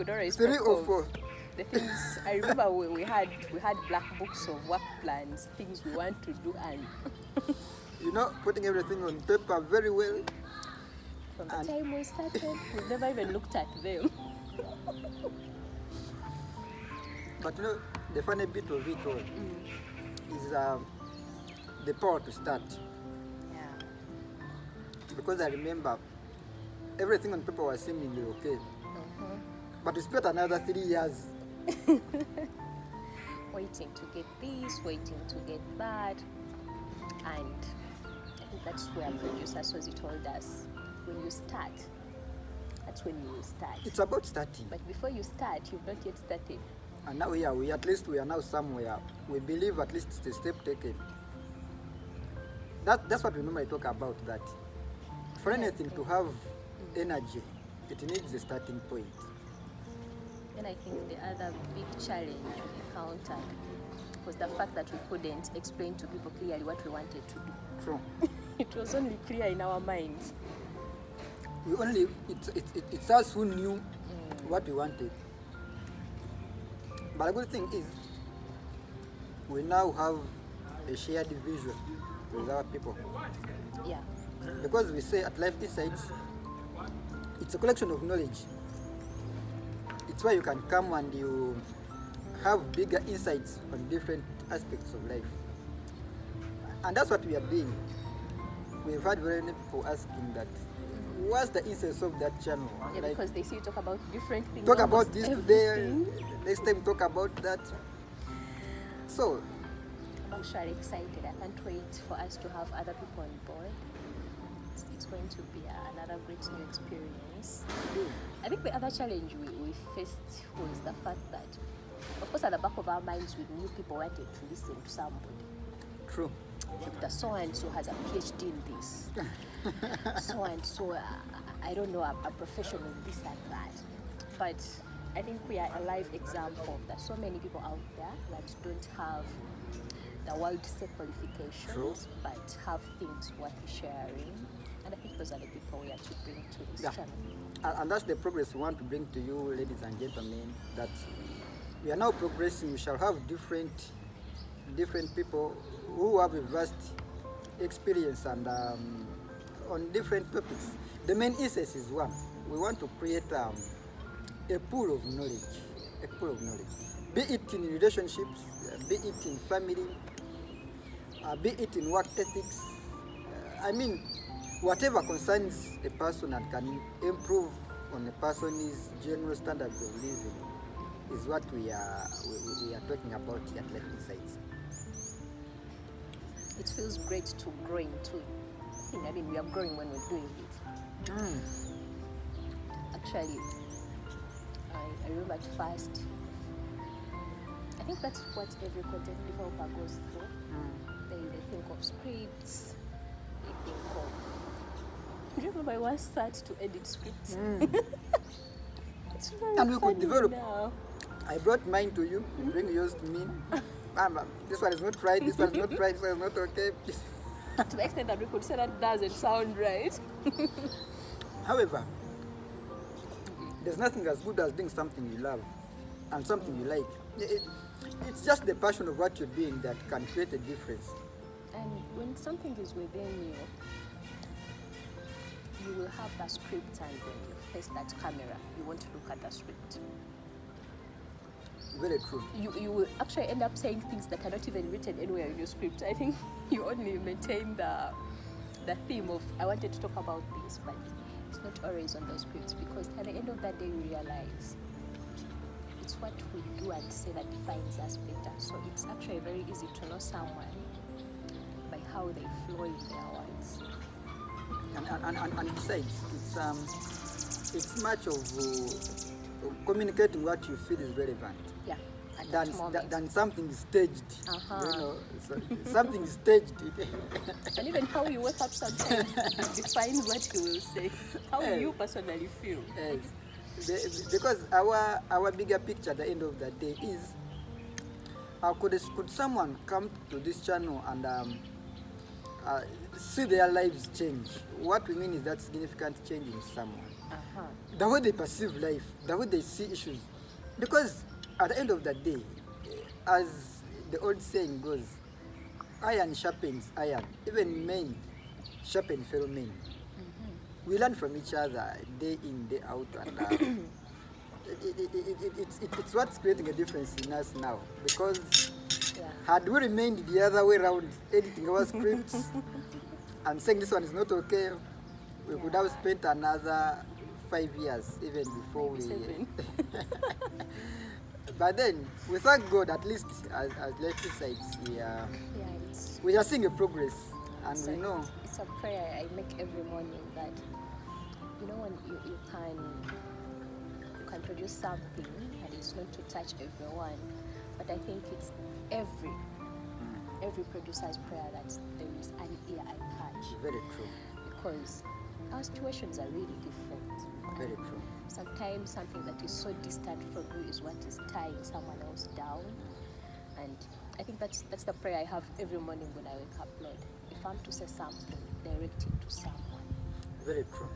could always 3 talk or of 4. the things. I remember we had black books of work plans, things we want to do, and Putting everything on paper very well. from the time we started, we've never even looked at them. But the funny bit of it all is the power to start. Yeah. Because I remember everything on paper was seemingly okay. But we spent another 3 years Waiting to get this, waiting to get that. And I think that's where producer Sozi told us, when you start, that's when you will start. It's about starting. But before you start, you've not yet started. And now we are now somewhere. We believe at least it's a step taken. That's what we normally talk about, that for anything to have energy, it needs a starting point. And I think the other big challenge we encountered was the fact that we couldn't explain to people clearly what we wanted to do. True. It was only clear in our minds. It's us who knew what we wanted. But the good thing is, we now have a shared vision with our people. Yeah. Because we say at Life Insights, it's a collection of knowledge. It's where you can come and you have bigger insights on different aspects of life. And that's what we are doing. We've had very many people asking that, what's the essence of that channel? Yeah, like, because they see you talk about different things. talk about this everything. today, next time talk about that. So, I'm actually excited. I can't wait for us to have other people on board. It's going to be another great new experience. I think the other challenge we faced was the fact that, of course, at the back of our minds, we knew people wanted to listen to somebody. true. Dr. So-and-so has a PhD in this. So-and-so, I don't know, a professional in this and that. But I think we are a live example that so many people out there that don't have the world-say qualifications, True. but have things worth sharing. And I think those are the people we are to bring to this channel. And that's the progress we want to bring to you, ladies and gentlemen, that we are now progressing. We shall have different people who have a vast experience and on different topics. The main essence is one. We want to create a pool of knowledge. Be it in relationships, be it in family, be it in work ethics. Whatever concerns a person and can improve on a person's general standards of living is what we are talking about here at Life Insights. It feels great to grow into it. I mean, we are growing when we're doing it. Actually, I remember at first, I think that's what every content developer goes through. They think of scripts, they think of... Do you remember I once sat to edit scripts? It's very And we could funny develop. now. I brought mine to you, you bring yours to me. This one is not right, this one is not right, this one is not okay. To the extent that we could say that doesn't sound right. However, there's nothing as good as doing something you love and something you like. It's just the passion of what you're doing that can create a difference. And when something is within you, you will have that script, and when you face that camera, you want to look at the script. Very true. You will actually end up saying things that are not even written anywhere in your script. I think you only maintain the theme of, I wanted to talk about this, but it's not always on the script, because at the end of that day we realize it's what we do and say that defines us better. So it's actually very easy to know someone by how they flow in their words. And besides, it's much of communicating what you feel is relevant. Yeah. At that moment. Than something staged. Uh-huh. Something staged. And even how you wake up sometimes defines what you will say. How you personally feel. Yes. Because our bigger picture at the end of the day is, could someone come to this channel and see their lives change. What we mean is that significant change in someone. Uh-huh. The way they perceive life, the way they see issues. Because at the end of the day, as the old saying goes, iron sharpens iron. Even men sharpen fellow men. We learn from each other day in, day out, and it's what's creating a difference in us now. Because Yeah. had we remained the other way around, editing our scripts and saying this one is not okay, we could have spent another 5 years even before we. Maybe 7. But then we thank God, at least as Life Insights, Yeah, it's we are seeing a progress, and so we know. it's a prayer I make every morning that when you can produce something and it's not to touch everyone, but I think it's every producer's prayer that there is an ear I catch, Very true. because our situations are really different. Very true. Sometimes something that is so distant from you is what is tying someone else down. And I think that's the prayer I have every morning when I wake up, Lord. If I'm to say something, direct it to someone. Very true.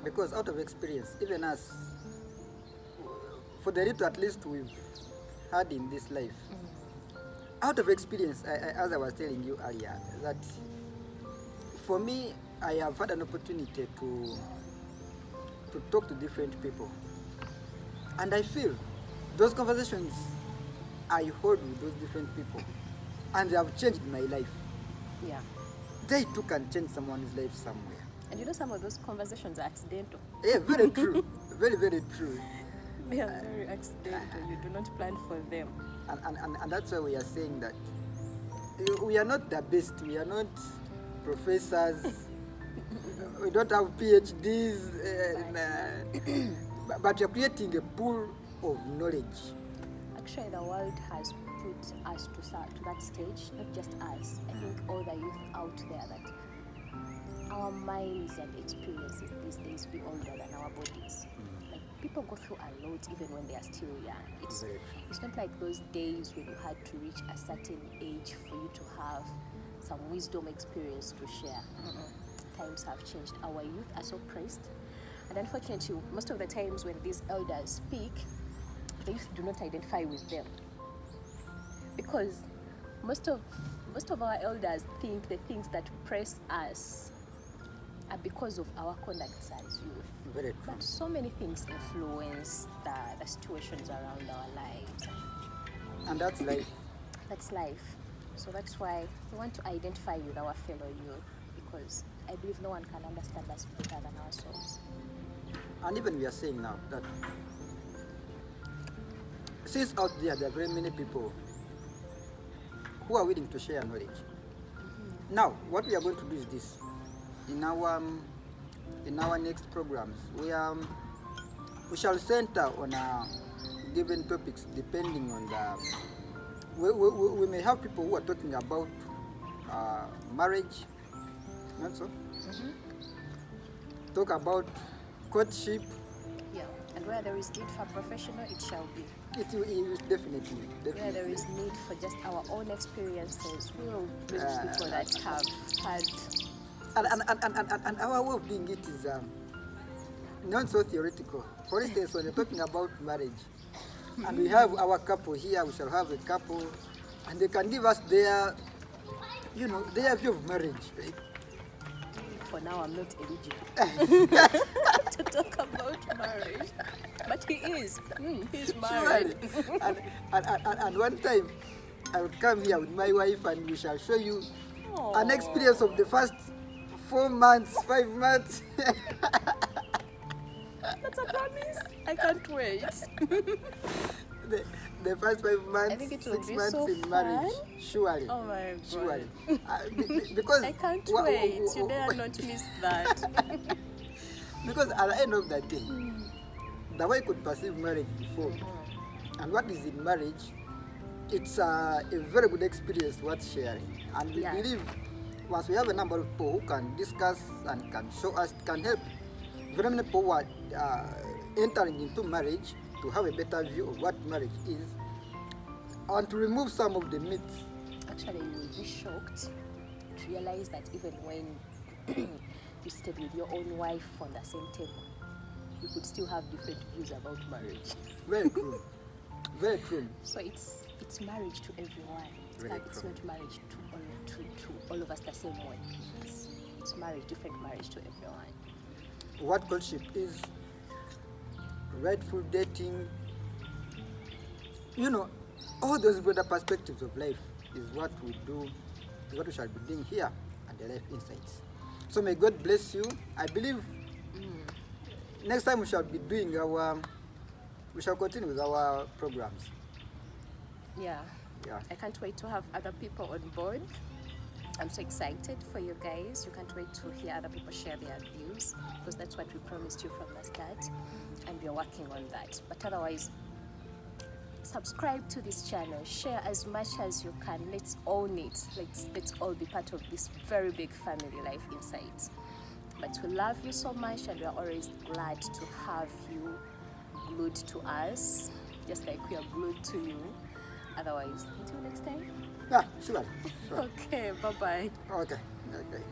Because out of experience, even us, for the little at least we've had in this life, out of experience, as I was telling you earlier, that for me, I have had an opportunity to talk to different people. And I feel those conversations I hold with those different people, and they have changed my life. Yeah. They too can change someone's life somewhere. And some of those conversations are accidental. Yeah, very true. Very, very true. They are very accidental. You do not plan for them. And that's why we are saying that we are not the best. We are not professors. We don't have PhDs. But we are creating a pool of knowledge. Actually, the world has put us to that stage, not just us. I think all the youth out there, that our minds and experiences these days be older than our bodies. Like, people go through a lot even when they are still young. It's not like those days when you had to reach a certain age for you to have some wisdom experience to share. Times have changed. Our youth are so pressed, and unfortunately, most of the times when these elders speak, the youth do not identify with them, because most of our elders think the things that press us are because of our conduct as youth. Very true. But so many things influence the situations around our lives. And that's life. That's life. So that's why we want to identify with our fellow youth, because I believe no one can understand us better than ourselves. And even we are saying now that since out there are very many people who are willing to share knowledge. Now, what we are going to do is this. In our next programs, we shall center on given topics depending on the. We may have people who are talking about marriage, not so. Talk about courtship. Yeah, and where there is need for professional, it shall be. It will definitely. Where there is need for just our own experiences, we will bring people that have had. And our way of doing it is not so theoretical. For instance, when you're talking about marriage, and we have our couple here, we shall have a couple, and they can give us their view of marriage. For now, I'm not eligible to talk about marriage, but he is. He's married. Sure. And one time, I will come here with my wife, and we shall show you an experience of the first 4 months, 5 months. That's a promise. I can't wait. The first 5 months, I think it will 6 be months so in marriage. fun. Surely. Oh my God. Surely. Because I can't wait. You dare not miss that. Because at the end of the day, the way you could perceive marriage before and what is in marriage, it's a very good experience worth sharing. And we believe once we have a number of people who can discuss and can show us, can help very many people who are entering into marriage to have a better view of what marriage is and to remove some of the myths. Actually, you will be shocked realize that even when you seated with your own wife on the same table, you could still have different views about marriage. Very true. Very true. So it's marriage to everyone. Very It's true. not marriage to all of us the same way. It's marriage, different marriage to everyone. What courtship is, rightful dating, you know, all those broader perspectives of life is what we do, is what we shall be doing here at the Life Insights. So may God bless you. I believe next time we shall be doing we shall continue with our programs. Yeah. Yeah. I can't wait to have other people on board. I'm so excited for you guys. You can't wait to hear other people share their views, because that's what we promised you from the start, and we're working on that. But otherwise, subscribe to this channel, share as much as you can. Let's own it. Let's all be part of this very big family, Life Insights. But we love you so much, and we're always glad to have you glued to us, just like we are glued to you. Otherwise, until next time. Yeah, sure. Sure. Okay, bye-bye. Okay. Okay.